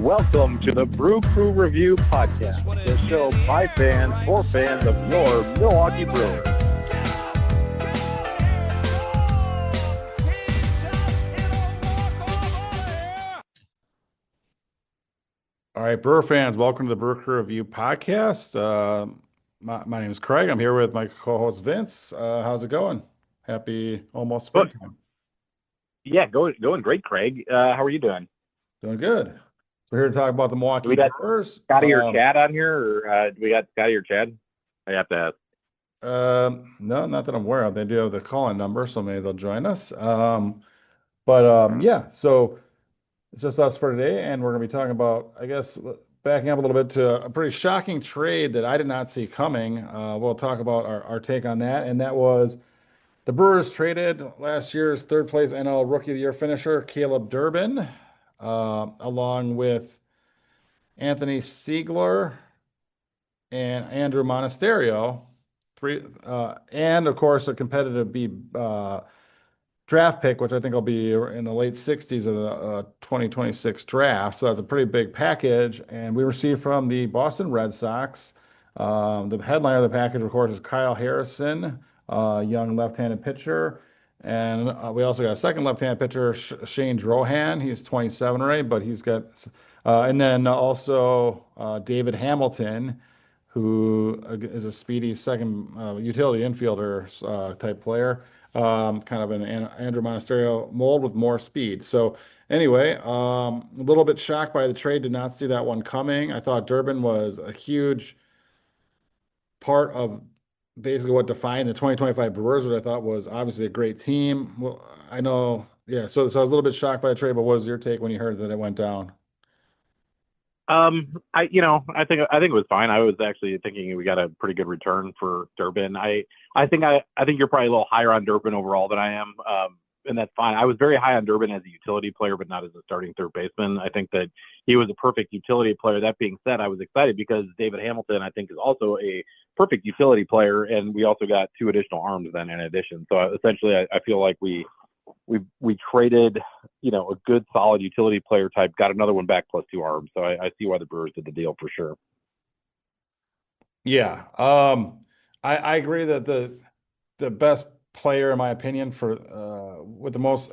Welcome to the Brew Crew Review Podcast, the show by fans for fans of your Milwaukee Brewers. All right, Brewer fans, welcome to the Brew Crew Review Podcast. My name is Craig. I'm here with my co-host Vince. How's it going? Happy almost springtime. Yeah, going great, Craig. How are you doing? Doing good. We're here to talk about the Milwaukee Brewers. Scotty or Chad on here, or do we got Scotty or Chad? I have to ask. No, not that I'm aware of. They do have the call-in number, so maybe they'll join us. Yeah, so it's just us for today, and we're going to be talking about, I guess, backing up a little bit to a pretty shocking trade that I did not see coming. We'll talk about our take on that, and that was the Brewers traded last year's third place NL Rookie of the Year finisher, Caleb Durbin, along with Anthony Siegler and Andrew Monasterio, and of course a competitive B draft pick, which I think will be in the late 60s of the 2026 draft. So that's a pretty big package. And we received from the Boston Red Sox. The headliner of the package, of course, is Kyle Harrison, young left-handed pitcher. And we also got a second left-handed pitcher, Shane Drohan. He's 27 already, but he's got, and then also David Hamilton, who is a speedy second utility infielder type player. Kind of an Andrew Monasterio mold with more speed. So anyway, a little bit shocked by the trade. Did not see that one coming. I thought Durbin was a huge part of basically what defined the 2025 Brewers, which I thought was obviously a great team. Well, I know, yeah. So I was a little bit shocked by the trade, but what was your take when you heard that it went down? I think it was fine. I was actually thinking we got a pretty good return for Durbin. I think you're probably a little higher on Durbin overall than I am, and that's fine. I was very high on Durbin as a utility player, but not as a starting third baseman. I think that he was a perfect utility player. That being said, I was excited because David Hamilton, I think, is also a perfect utility player, and we also got two additional arms then in addition. So essentially, I feel like we traded, a good solid utility player type, got another one back plus two arms. So I see why the Brewers did the deal for sure. Yeah. I agree that the best player, in my opinion, for with the most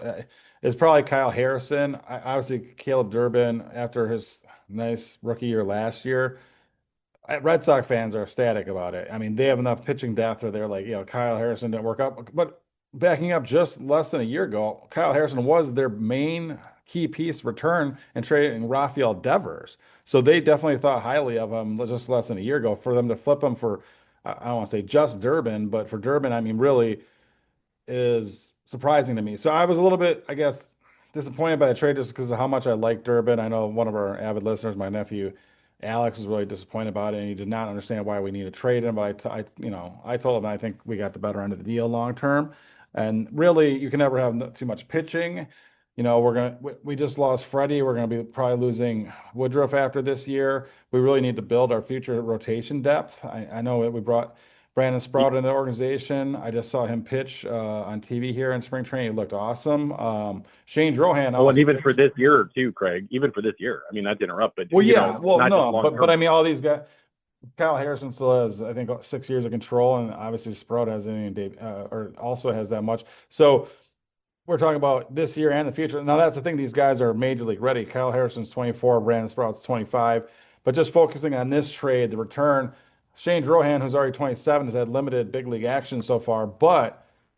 is probably Kyle Harrison. Obviously, Caleb Durbin, after his nice rookie year last year, Red Sox fans are ecstatic about it. I mean, they have enough pitching depth where they're like, Kyle Harrison didn't work out. But backing up just less than a year ago, Kyle Harrison was their main key piece return and trading Rafael Devers. So they definitely thought highly of him just less than a year ago. For them to flip him for, I don't want to say just Durbin, but for Durbin, I mean, really is surprising to me. So I was a little bit, I guess, disappointed by the trade just because of how much I like Durbin. I know one of our avid listeners, my nephew Alex, was really disappointed about it, and he did not understand why we need to trade him. But I told him I think we got the better end of the deal long term. And really, you can never have too much pitching. We just lost Freddie. We're gonna be probably losing Woodruff after this year. We really need to build our future rotation depth. I know that we brought Brandon Sprout in the organization. I just saw him pitch on TV here in spring training. It looked awesome. Shane Drohan. And even for this year too, Craig. Even for this year. I mean, not to interrupt, but but I mean, all these guys. Kyle Harrison still has, I think, 6 years of control, and obviously Sprout has or also has that much. So we're talking about this year and the future. Now that's the thing; these guys are major league ready. Kyle Harrison's 24, Brandon Sprout's 25. But just focusing on this trade, the return, Shane Drohan, who's already 27, has had limited big league action so far,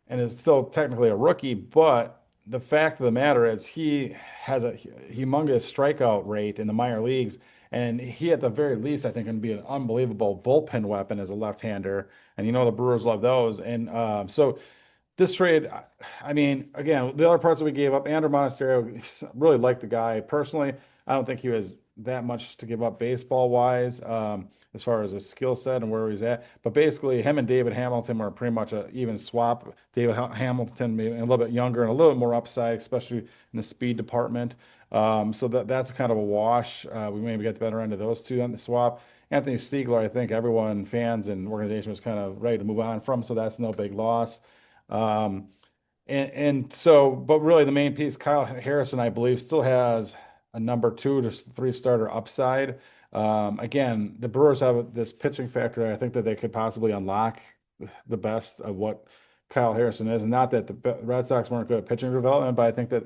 and is still technically a rookie. But the fact of the matter is, he has a humongous strikeout rate in the minor leagues. And he, at the very least, I think, can be an unbelievable bullpen weapon as a left-hander. And the Brewers love those. And so this trade, I mean, again, the other parts that we gave up, Andrew Monasterio, really liked the guy personally. I don't think he was that much to give up baseball-wise as far as his skill set and where he's at. But basically, him and David Hamilton were pretty much an even swap. David Hamilton maybe a little bit younger and a little bit more upside, especially in the speed department. So that's kind of a wash. We maybe got the better end of those two on the swap. Anthony Siegler, I think everyone, fans and organization, was kind of ready to move on from, so that's no big loss. But really the main piece, Kyle Harrison, I believe, still has a number 2 to 3 starter upside. Again, the Brewers have this pitching factor. I think that they could possibly unlock the best of what Kyle Harrison is. And not that the Red Sox weren't good at pitching development, but I think that,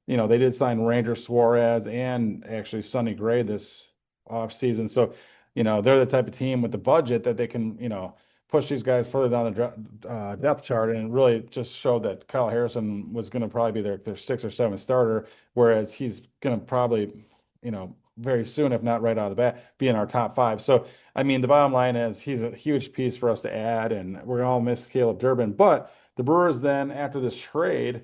they did sign Ranger Suarez and actually Sonny Gray this offseason. So, they're the type of team with the budget that they can, push these guys further down the depth chart and really just show that Kyle Harrison was going to probably be their 6th or 7th starter, whereas he's going to probably, very soon, if not right out of the bat, be in our top 5. So, I mean, the bottom line is he's a huge piece for us to add, and we're going to all miss Caleb Durbin. But the Brewers then, after this trade,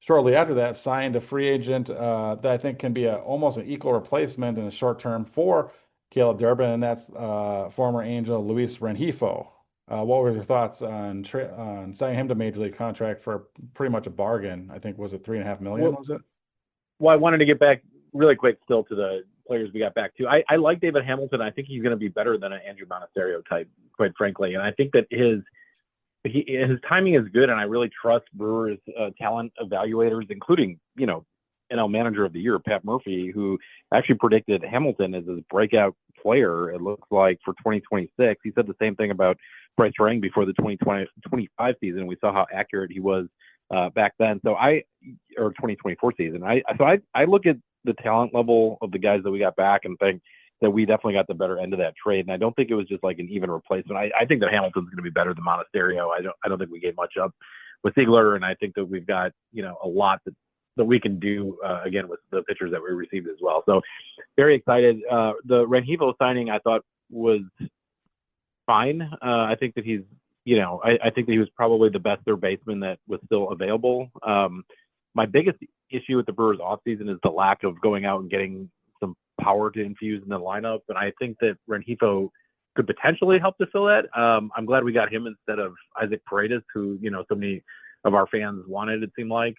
shortly after that, signed a free agent that I think can be almost an equal replacement in the short term for Caleb Durbin, and that's former Angel Luis Rengifo. What were your thoughts on signing him to major league contract for pretty much a bargain? I think was it $3.5 million? Well, Was it? well, I wanted to get back really quick still to the players we got back to. I like David Hamilton. I think he's going to be better than an Andrew Monasterio type, quite frankly. And I think that his timing is good, and I really trust Brewers talent evaluators, including NL Manager of the Year Pat Murphy, who actually predicted Hamilton as a breakout player. It looks like for 2026. He said the same thing about Bryce Rang before the 2025 season. We saw how accurate he was back then. So or 2024 season. I look at the talent level of the guys that we got back and think that we definitely got the better end of that trade. And I don't think it was just like an even replacement. I think that Hamilton's going to be better than Monasterio. I don't think we gave much up with Ziegler, and I think that we've got a lot that we can do again with the pitchers that we received as well. So very excited. The Rengifo signing I thought was fine. I think that he's I think that he was probably the best third baseman that was still available. My biggest issue with the Brewers offseason is the lack of going out and getting some power to infuse in the lineup. And I think that Rengifo could potentially help to fill that. I'm glad we got him instead of Isaac Paredes, who, so many of our fans wanted, it seemed like,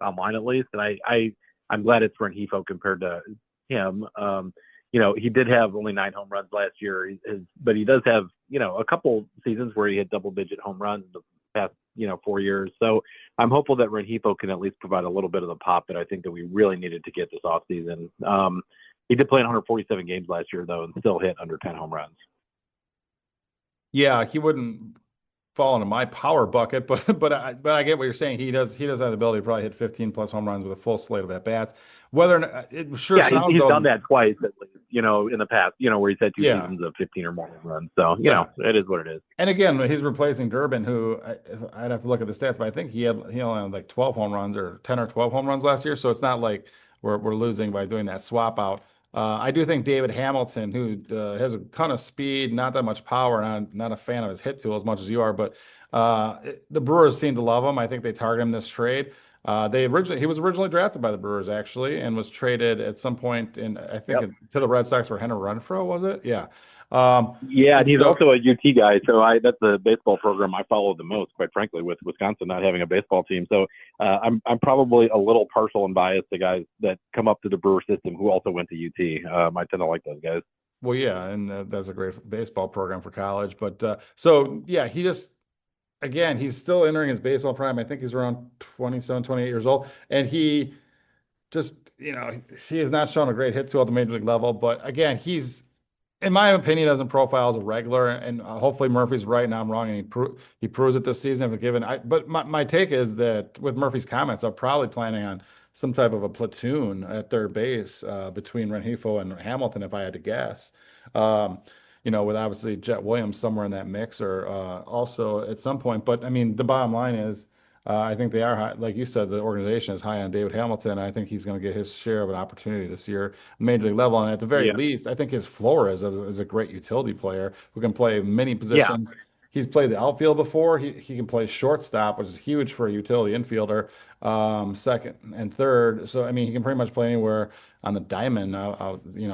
online at least. And I'm glad it's Rengifo compared to him. He did have only 9 home runs last year, but he does have, a couple seasons where he had double-digit home runs the past, 4 years. So I'm hopeful that Rengifo can at least provide a little bit of the pop that I think that we really needed to get this offseason. He did play in 147 games last year, though, and still hit under 10 home runs. Yeah, he wouldn't fall into my power bucket, but I get what you're saying. He does have the ability to probably hit 15 plus home runs with a full slate of at bats. Whether or not it sure sounds he's done that twice at least, in the past, where he's had 2 seasons of 15 or more home runs. So it is what it is. And again, he's replacing Durbin, who I'd have to look at the stats, but I think he only had like 12 home runs or 10 or 12 home runs last year. So it's not like we're losing by doing that swap out. I do think David Hamilton, who has a ton of speed, not that much power, and I'm not a fan of his hit tool as much as you are, but the Brewers seem to love him. I think they target him this trade. He was originally drafted by the Brewers actually, and was traded at some point I think to the Red Sox for Henry Renfroe, was it? Yeah. And he's also a UT guy, so that's the baseball program I follow the most, quite frankly, with Wisconsin not having a baseball team. So I'm probably a little partial and biased to guys that come up to the Brewer system who also went to UT. I tend to like those guys. Well, yeah, and that's a great baseball program for college. But he just, again, he's still entering his baseball prime. I think he's around 27, 28 years old, and he just, he has not shown a great hit tool at the major league level. But again, he's, in my opinion, doesn't profile as a regular, and hopefully Murphy's right and I'm wrong, and he proves it this season. But my take is that with Murphy's comments, I'm probably planning on some type of a platoon at third base between Rengifo and Hamilton, if I had to guess. With obviously Jet Williams somewhere in that mix, or also at some point. But I mean, the bottom line is, I think they are high, like you said, the organization is high on David Hamilton. I think he's going to get his share of an opportunity this year, major league level. And at the very least, I think his floor is a great utility player who can play many positions. Yeah. He's played the outfield before. He can play shortstop, which is huge for a utility infielder, second and third. So I mean, he can pretty much play anywhere on the diamond.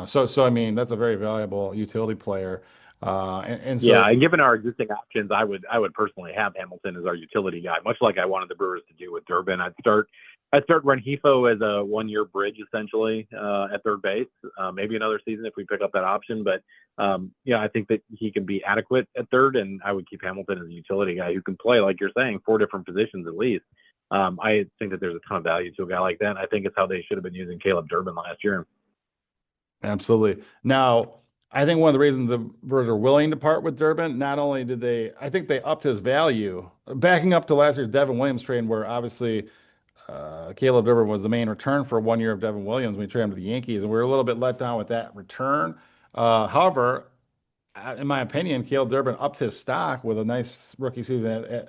So I mean, that's a very valuable utility player. And given our existing options, I would personally have Hamilton as our utility guy, much like I wanted the Brewers to do with Durbin. I'd start Rengifo as a 1-year bridge essentially at third base, maybe another season if we pick up that option. But I think that he can be adequate at third, and I would keep Hamilton as a utility guy who can play, like you're saying, 4 different positions at least. I think that there's a ton of value to a guy like that. And I think it's how they should have been using Caleb Durbin last year. Absolutely. Now, I think one of the reasons the Brewers are willing to part with Durbin, not only did they, I think they upped his value, backing up to last year's Devin Williams trade, where obviously Caleb Durbin was the main return for 1 year of Devin Williams when we traded him to the Yankees, and we were a little bit let down with that return. However, in my opinion, Caleb Durbin upped his stock with a nice rookie season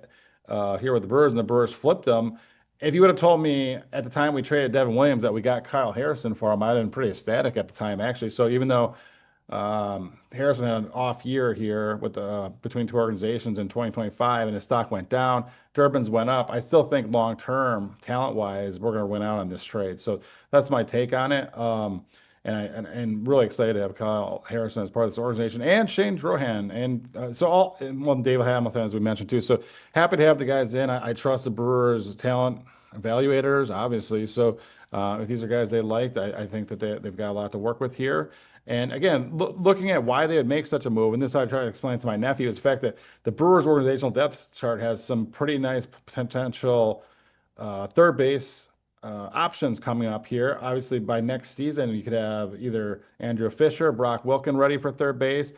here with the Brewers, and the Brewers flipped him. If you would have told me at the time we traded Devin Williams that we got Kyle Harrison for him, I'd have been pretty ecstatic at the time, actually. So even though Harrison had an off year here with between two organizations in 2025, and his stock went down. Durbin's went up. I still think long term, talent wise, we're going to win out on this trade. So that's my take on it. And really excited to have Kyle Harrison as part of this organization and Shane Drohan and well, David Hamilton as we mentioned too. So happy to have the guys in. I trust the Brewers talent evaluators, obviously. So if these are guys they liked, I think that they've got a lot to work with here. And again, looking at why they would make such a move, and this I try to explain to my nephew, is the fact that the Brewers organizational depth chart has some pretty nice potential third base options coming up here. Obviously, by next season, you could have either Andrew Fisher, Brock Wilken ready for third base,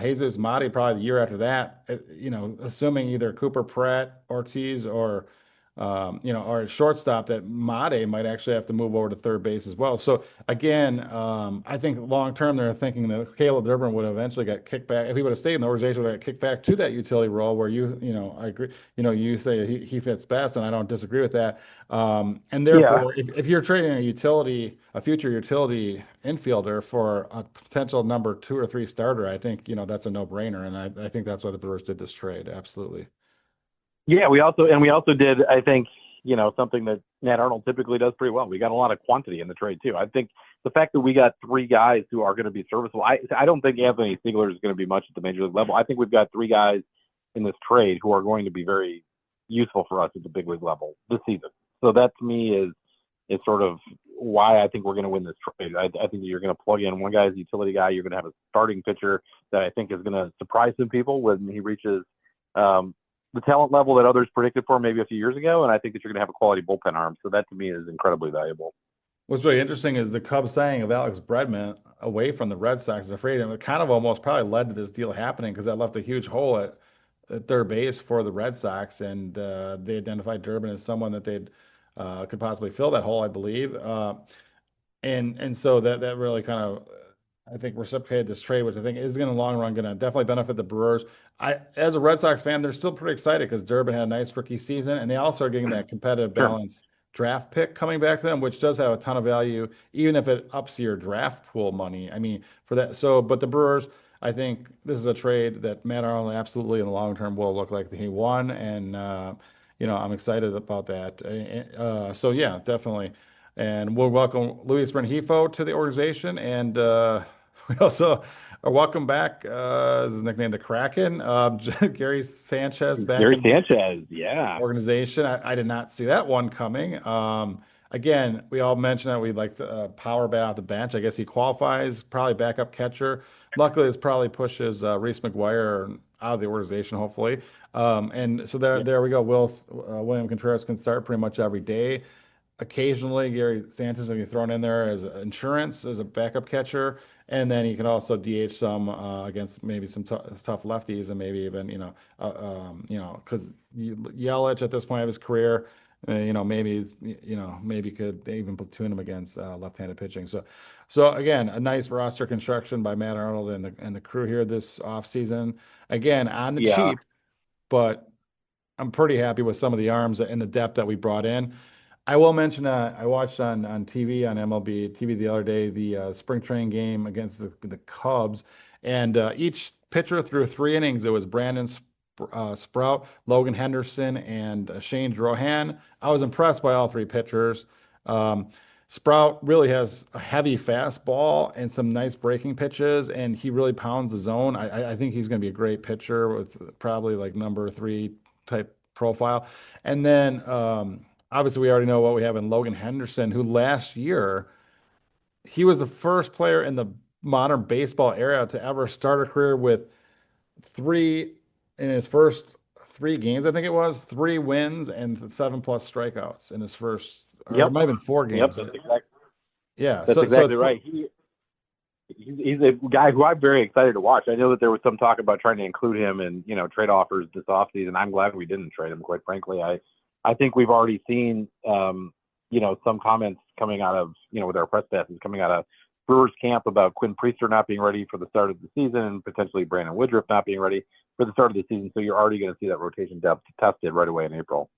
Jesus Mati probably the year after that. Assuming either Cooper Pratt, Ortiz, or or a shortstop, that Mate might actually have to move over to third base as well. So again, I think long term they're thinking that Caleb Durbin would have eventually got kicked back if he would have stayed in the organization. Would have got kicked back to that utility role where I agree. You say he fits best, and I don't disagree with that. And Yeah. therefore, if you're trading a future utility infielder for a potential number 2 or 3 starter, I think that's a no-brainer, and I think that's why the Brewers did this trade. Absolutely. Yeah, we also did, I think, something that Matt Arnold typically does pretty well. We got a lot of quantity in the trade too. I think the fact that we got 3 guys who are going to be serviceable. I don't think Anthony Ziegler is going to be much at the major league level. I think we've got 3 guys in this trade who are going to be very useful for us at the big league level this season. So that to me is sort of why I think we're going to win this trade. I think you're going to plug in one guy as a utility guy. You're going to have a starting pitcher that I think is going to surprise some people when he reaches the talent level that others predicted for maybe a few years ago. And I think that you're going to have a quality bullpen arm. So that to me is incredibly valuable. What's really interesting is the Cubs signing of Alex Bregman away from the Red Sox is afraid, and it kind of almost probably led to this deal happening because that left a huge hole at third base for the Red Sox, and they identified Durbin as someone that they'd could possibly fill that hole, I believe. And so that really kind of I think reciprocated this trade, which I think is going to long run going to definitely benefit the Brewers. As a Red Sox fan, they're still pretty excited because Durbin had a nice rookie season, and they also are getting that competitive Sure. balance draft pick coming back to them, which does have a ton of value, even if it ups your draft pool money. I mean, for that. So, but the Brewers, I think this is a trade that Matt Arnold absolutely in the long term will look like he won, and I'm excited about that. So yeah, definitely. And we'll welcome Luis Rengifo to the organization, and we also are welcome back. Is his nickname the Kraken? Gary Sanchez back Gary in Sanchez, yeah. organization. I did not see that one coming. Again, we all mentioned that we'd like the power bat off the bench. I guess he qualifies, probably backup catcher. Luckily, this probably pushes Reese McGuire out of the organization, hopefully. And so there we go. William Contreras can start pretty much every day. Occasionally, Gary Sanchez will be thrown in there as insurance as a backup catcher, and then he can also DH some against maybe some tough lefties, and maybe even because Yelich at this point of his career, maybe could even platoon him against left-handed pitching. So again, a nice roster construction by Matt Arnold and the crew here this offseason. Again, on the Yeah. cheap, but I'm pretty happy with some of the arms and the depth that we brought in. I will mention I watched on TV on MLB TV the other day the spring training game against the Cubs, and each pitcher threw 3 innings. It was Brandon Sprout, Logan Henderson, and Shane Drohan. I was impressed by all 3 pitchers. Sprout really has a heavy fastball and some nice breaking pitches, and he really pounds the zone. I think he's going to be a great pitcher with probably like number 3 type profile. And then obviously we already know what we have in Logan Henderson, who last year he was the first player in the modern baseball era to ever start a career with 3 in his first 3 games, I think it was, 3 wins and 7+ strikeouts in his first, or it Yep. might have been four Yep. games. That's exactly Yeah, that's so it's exactly right. He's a guy who I'm very excited to watch. I know that there was some talk about trying to include him in, trade offers this offseason. I'm glad we didn't trade him, quite frankly. I think we've already seen, some comments coming out of, with our press passes coming out of Brewers camp about Quinn Priester not being ready for the start of the season and potentially Brandon Woodruff not being ready for the start of the season. So you're already going to see that rotation depth tested right away in April.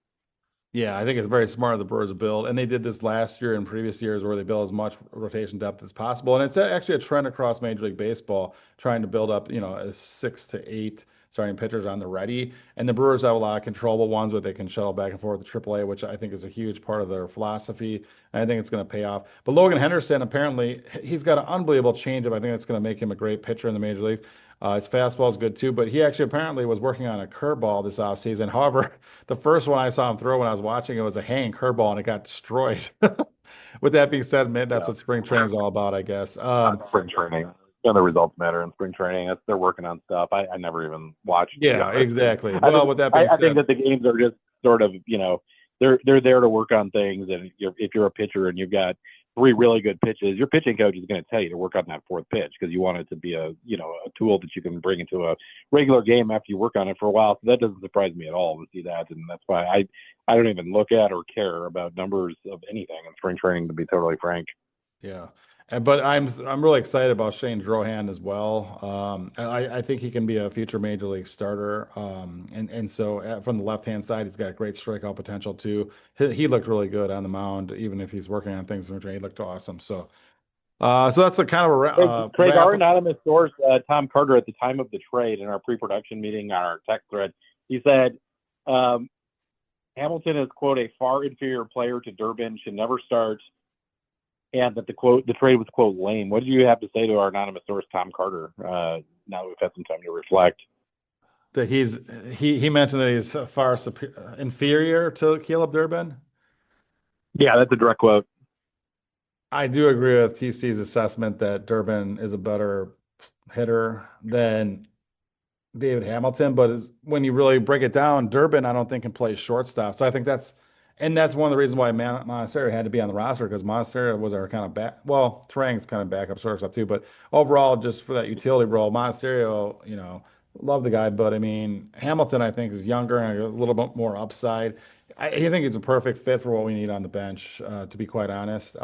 Yeah, I think it's very smart of the Brewers to build, and they did this last year and previous years where they build as much rotation depth as possible. And it's actually a trend across Major League Baseball, trying to build up, a 6 to 8 starting pitchers on the ready. And the Brewers have a lot of controllable ones where they can shuttle back and forth to AAA, which I think is a huge part of their philosophy. And I think it's going to pay off. But Logan Henderson, apparently, he's got an unbelievable changeup. I think it's going to make him a great pitcher in the Major League. His fastball is good too, but he actually apparently was working on a curveball this offseason. However, the first one I saw him throw when I was watching it was a hanging curveball and it got destroyed. With that being said, man, that's Yeah. what spring training is all about, I guess. Spring training. And the results matter in spring training. They're working on stuff. I never even watched, to be Yeah, honest. exactly. I Well, think with that being I think said, that the games are just sort of, they're there to work on things. And if you're a pitcher and you've got three really good pitches, your pitching coach is going to tell you to work on that fourth pitch because you want it to be a tool that you can bring into a regular game after you work on it for a while. So that doesn't surprise me at all to see that, and that's why I don't even look at or care about numbers of anything in spring training, to be totally frank. yeah. But I'm really excited about Shane Drohan as well. I think he can be a future major league starter. And so from the left hand side, he's got great strikeout potential too. He looked really good on the mound, even if he's working on things in return. He looked awesome. So that's a kind of a Craig, wrap. our anonymous source, Tom Carter, at the time of the trade in our pre-production meeting on our text thread, he said Hamilton is, quote, a far inferior player to Durbin, should never start, and that the trade was, quote, lame. What do you have to say to our anonymous source, Tom Carter, now that we've had some time to reflect? That he mentioned that he's far inferior to Caleb Durbin. Yeah, that's a direct quote. I do agree with TC's assessment that Durbin is a better hitter than David Hamilton, but when you really break it down, Durbin, I don't think can play shortstop. So I think that's one of the reasons why Monasterio had to be on the roster because Monasterio was our kind of Trang's kind of backup shortstop too. But overall, just for that utility role, Monasterio, love the guy, but I mean, Hamilton, I think, is younger and a little bit more upside. I think he's a perfect fit for what we need on the bench, to be quite honest.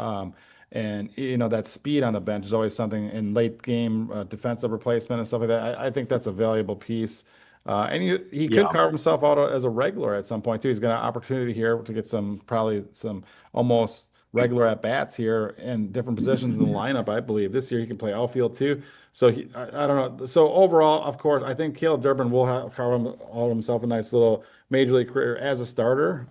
And that speed on the bench is always something in late game defensive replacement and stuff like that. I think that's a valuable piece. And he could Yeah. carve himself out as a regular at some point too. He's got an opportunity here to get probably some almost regular at bats here in different positions in the lineup. I believe this year he can play outfield too. So I don't know. So overall, of course, I think Caleb Durbin will carve out himself a nice little major league career as a starter.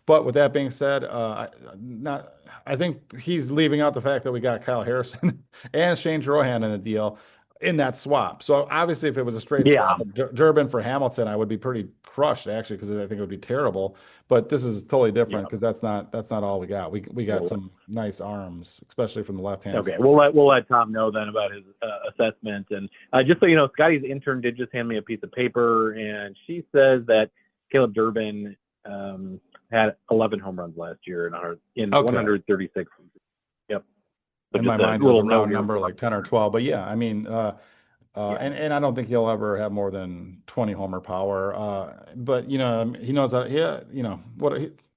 But with that being said, I think he's leaving out the fact that we got Kyle Harrison and Shane Drohan in the deal in that swap. So obviously, if it was a straight Yeah. swap of Durbin for Hamilton, I would be pretty crushed actually because I think it would be terrible. But this is totally different Yeah. because that's not all we got. We got some nice arms, especially from the left hand. Okay, we'll let Tom know then about his assessment. And just so you know, Scotty's intern did just hand me a piece of paper, and she says that Caleb Durbin had 11 home runs last year in 136. Yep. So in my mind, it was a round number like 10 or 12. But yeah, I mean, and I don't think he'll ever have more than 20 homer power. But he knows that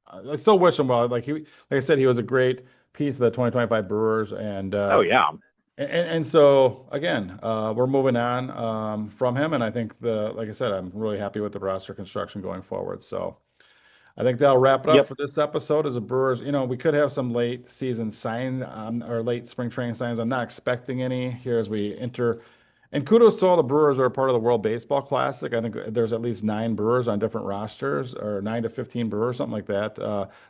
I still wish him well. Like I said, he was a great piece of the 2025 Brewers, and oh yeah. And so again, we're moving on from him, and I think like I said, I'm really happy with the roster construction going forward. So I think that'll wrap it up for this episode. As a Brewers, we could have some late season sign or late spring training signs. I'm not expecting any here as we enter. And kudos to all the Brewers who are part of the World Baseball Classic. I think there's at least 9 Brewers on different rosters, or 9 to 15 Brewers, something like that.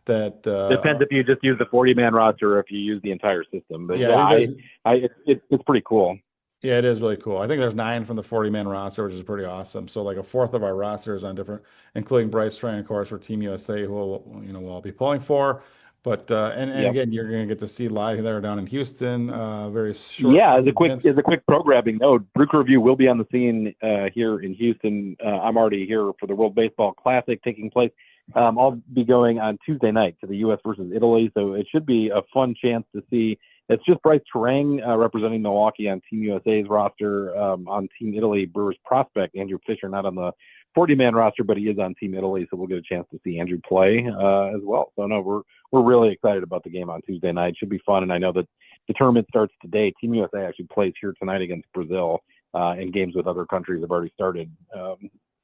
Depends if you just use the 40-man roster or if you use the entire system. But it's pretty cool. Yeah, it is really cool. I think there's 9 from the 40-man roster, which is pretty awesome. So like a fourth of our roster is on different, including Bryce Train, of course, for Team USA, who we'll all be pulling for. But and Yep. again, you're going to get to see live there down in Houston. Very short Yeah, events. as a quick programming note, Brew Review will be on the scene here in Houston. I'm already here for the World Baseball Classic taking place. I'll be going on Tuesday night to the U.S. versus Italy, so it should be a fun chance to see. It's just Bryce Terang representing Milwaukee on Team USA's roster. On Team Italy, Brewers prospect Andrew Fisher, not on the 40-man roster, but he is on Team Italy, so we'll get a chance to see Andrew play as well. So no, we're really excited about the game on Tuesday night. Should be fun, and I know that the tournament starts today. Team USA actually plays here tonight against Brazil, and games with other countries have already started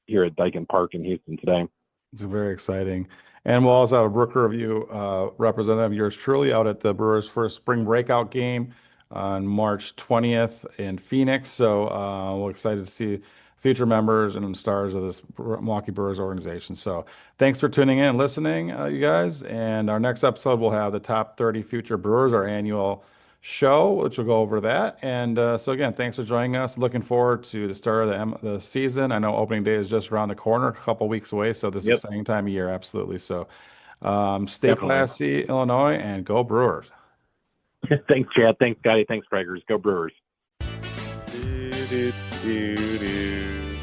here at Dyken Park in Houston today. It's very exciting. And we'll also have a Brooker Review representative, yours truly, out at the Brewers' first spring breakout game on March 20th in Phoenix. So we're excited to see future members and stars of this Milwaukee Brewers organization. So thanks for tuning in and listening, you guys. And our next episode, we'll have the top 30 future Brewers, our annual show, which will go over that. And so again, thanks for joining us. Looking forward to the start of the season. I know opening day is just around the corner, a couple weeks away. So this is an Yep, exciting time of year. Absolutely. So stay definitely. classy, Illinois, and go Brewers. Thanks, Chad. Thanks, Scotty. Thanks, Craigers. Go Brewers. Do, do, do, do.